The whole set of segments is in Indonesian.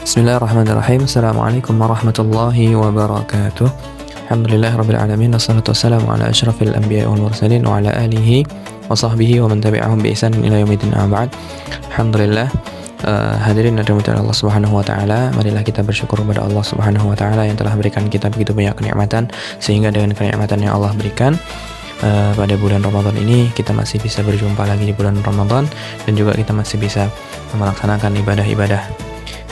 Bismillahirrahmanirrahim. Assalamualaikum warahmatullahi wabarakatuh. Alhamdulillahirabbil alamin, wassalatu wassalamu ala asyrafil anbiya'i wal mursalin wa ala alihi wa sahbihi wa man tabi'ahum bi ihsan ila yaumiddin. Amma ba'd. Alhamdulillah, hadirin dan rahmati Allah Subhanahu wa taala, marilah kita bersyukur kepada Allah Subhanahu wa taala yang telah berikan kita begitu banyak kenikmatan, sehingga dengan kenikmatan yang Allah berikan pada bulan Ramadan ini kita masih bisa berjumpa lagi di bulan Ramadan, dan juga kita masih bisa melaksanakan ibadah-ibadah,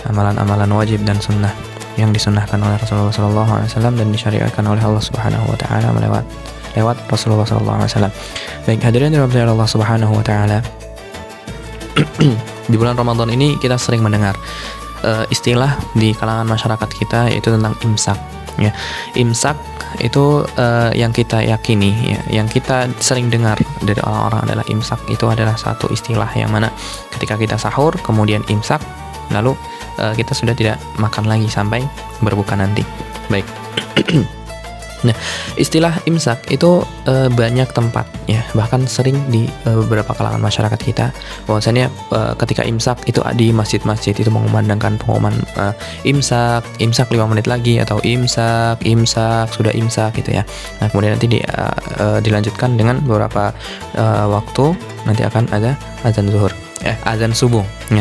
amalan-amalan wajib dan sunnah yang disunnahkan oleh Rasulullah SAW dan disyariatkan oleh Allah Subhanahu wa taala lewat Rasulullah SAW. Baik, hadirin dan rahmati Allah Subhanahu wa taala. Di bulan Ramadan ini kita sering mendengar istilah di kalangan masyarakat kita, yaitu tentang imsak. Ya, imsak itu yang kita yakini, ya, yang kita sering dengar dari orang-orang adalah imsak itu adalah satu istilah yang mana ketika kita sahur kemudian imsak, lalu kita sudah tidak makan lagi sampai berbuka nanti. Baik. Nah, istilah imsak itu banyak tempat, ya, bahkan sering di beberapa kalangan masyarakat kita bahwasanya ketika imsak itu di masjid-masjid itu mengumandangkan pengumuman imsak 5 menit lagi, atau imsak sudah imsak gitu ya. Nah, kemudian nanti dilanjutkan dengan beberapa waktu nanti akan ada azan subuh ya.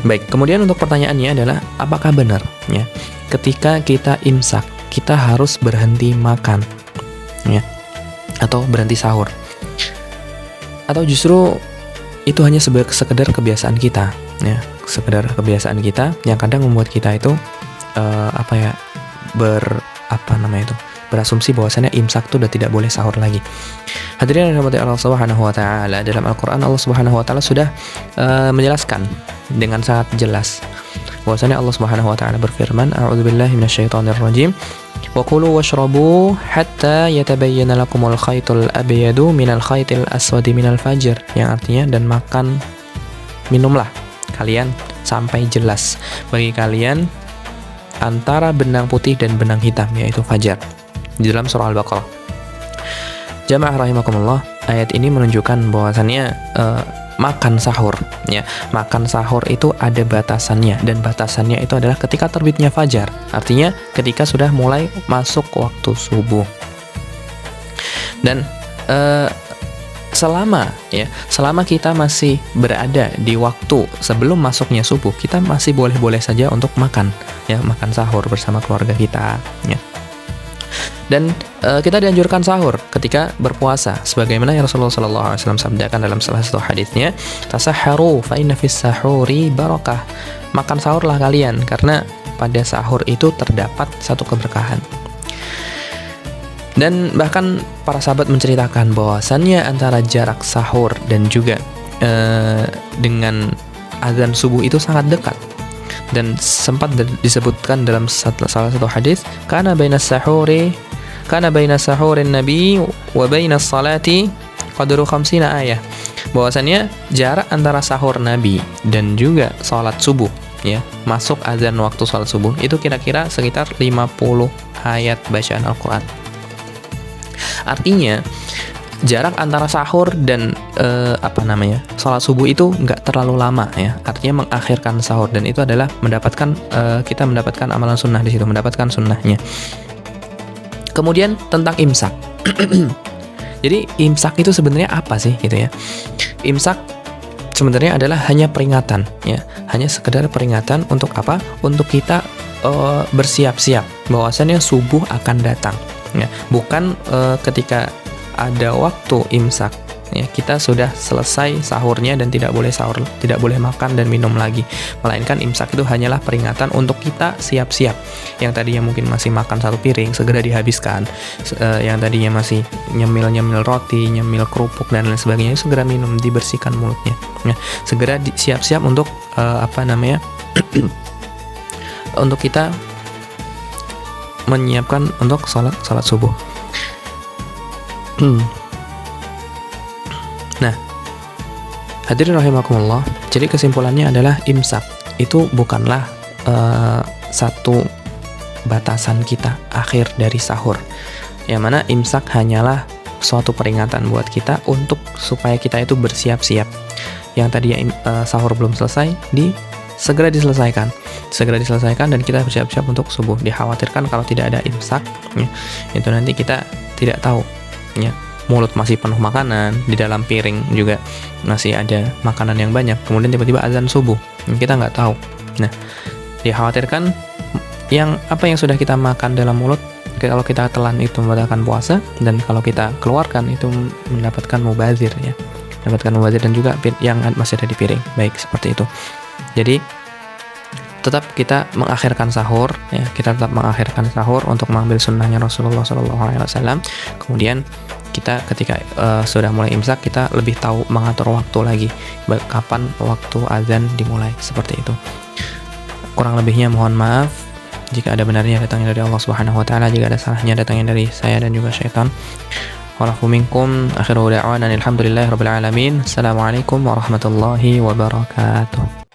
Baik, kemudian untuk pertanyaannya adalah apakah benar ya ketika kita imsak kita harus berhenti makan ya, atau berhenti sahur, atau justru itu hanya sekedar kebiasaan kita ya, sekedar kebiasaan kita yang kadang membuat kita itu berasumsi bahwasannya imsak itu udah tidak boleh sahur lagi. Hadirin yang dirahmati Allah Subhanahu wa taala, dalam Al-Qur'an Allah Subhanahu wa taala sudah menjelaskan dengan sangat jelas bahwasanya Allah Subhanahu wa taala berfirman, a'udzubillahi minasyaitonir rajim, wa kulu washrabu hatta yatabayyana lakumul khaytul abyadu minal khaytil aswadi minal fajr, yang artinya dan makan minumlah kalian sampai jelas bagi kalian antara benang putih dan benang hitam, yaitu fajar, di dalam surah Al-Baqarah. Jamaah rahimakumullah, ayat ini menunjukkan bahwasannya makan sahur ya, makan sahur itu ada batasannya, dan batasannya itu adalah ketika terbitnya fajar, artinya ketika sudah mulai masuk waktu subuh. Dan selama kita masih berada di waktu sebelum masuknya subuh, kita masih boleh-boleh saja untuk makan ya, makan sahur bersama keluarga kita ya. Dan kita dianjurkan sahur ketika berpuasa, sebagaimana yang Rasulullah SAW sabdakan dalam salah satu hadisnya, tasahharu fa inna fis sahuri barakah, makan sahurlah kalian karena pada sahur itu terdapat satu keberkahan. Dan bahkan para sahabat menceritakan bahwasannya antara jarak sahur dan juga dengan azan subuh itu sangat dekat. Dan sempat disebutkan dalam salah satu hadis, kana baina sahurin nabi wa baina salati qadru 50 ayah, bahwasannya jarak antara sahur nabi dan juga salat subuh ya, masuk azan waktu salat subuh itu kira-kira sekitar 50 ayat bacaan Al-Qur'an. Artinya jarak antara sahur dan salat subuh itu nggak terlalu lama ya, artinya mengakhirkan sahur, dan itu adalah kita mendapatkan amalan sunnah di situ, mendapatkan sunnahnya. Kemudian tentang imsak. Jadi imsak itu sebenarnya apa sih gitu ya? Imsak sebenarnya adalah hanya peringatan ya, hanya sekedar peringatan untuk apa? Untuk kita bersiap-siap bahwasannya subuh akan datang ya, bukan ketika ada waktu imsak ya kita sudah selesai sahurnya dan tidak boleh sahur, tidak boleh makan dan minum lagi, melainkan imsak itu hanyalah peringatan untuk kita siap-siap. Yang tadinya mungkin masih makan satu piring segera dihabiskan, yang tadinya masih nyemil roti, nyemil kerupuk dan lain sebagainya segera minum, dibersihkan mulutnya ya, segera siap-siap untuk untuk kita menyiapkan untuk salat subuh. Nah, hadirin rahimakumullah, jadi kesimpulannya adalah imsak itu bukanlah satu batasan kita akhir dari sahur, yang mana imsak hanyalah suatu peringatan buat kita untuk supaya kita itu bersiap-siap. Yang tadinya sahur belum selesai segera diselesaikan, segera diselesaikan dan kita bersiap-siap untuk subuh. Dikhawatirkan kalau tidak ada imsak, ya, itu nanti kita tidak tahu, ya, mulut masih penuh makanan, di dalam piring juga masih ada makanan yang banyak, kemudian tiba-tiba azan subuh, kita nggak tahu. Nah, dikhawatirkan apa yang sudah kita makan dalam mulut, kalau kita telan itu membatalkan puasa, dan kalau kita keluarkan itu mendapatkan mubazir, ya, dan juga yang masih ada di piring. Baik, seperti itu. Jadi tetap kita mengakhirkan sahur, ya, kita tetap mengakhirkan sahur untuk mengambil sunnahnya Rasulullah SAW. Kemudian kita ketika sudah mulai imsak, kita lebih tahu mengatur waktu lagi, kapan waktu azan dimulai, seperti itu. Kurang lebihnya mohon maaf. Jika ada benarnya datangnya dari Allah Subhanahu wa taala, jika ada salahnya datangnya dari saya dan juga syaitan. Walafu minkum, akhiru da'wana alhamdulillahirabbil alamin. Assalamualaikum warahmatullahi wabarakatuh.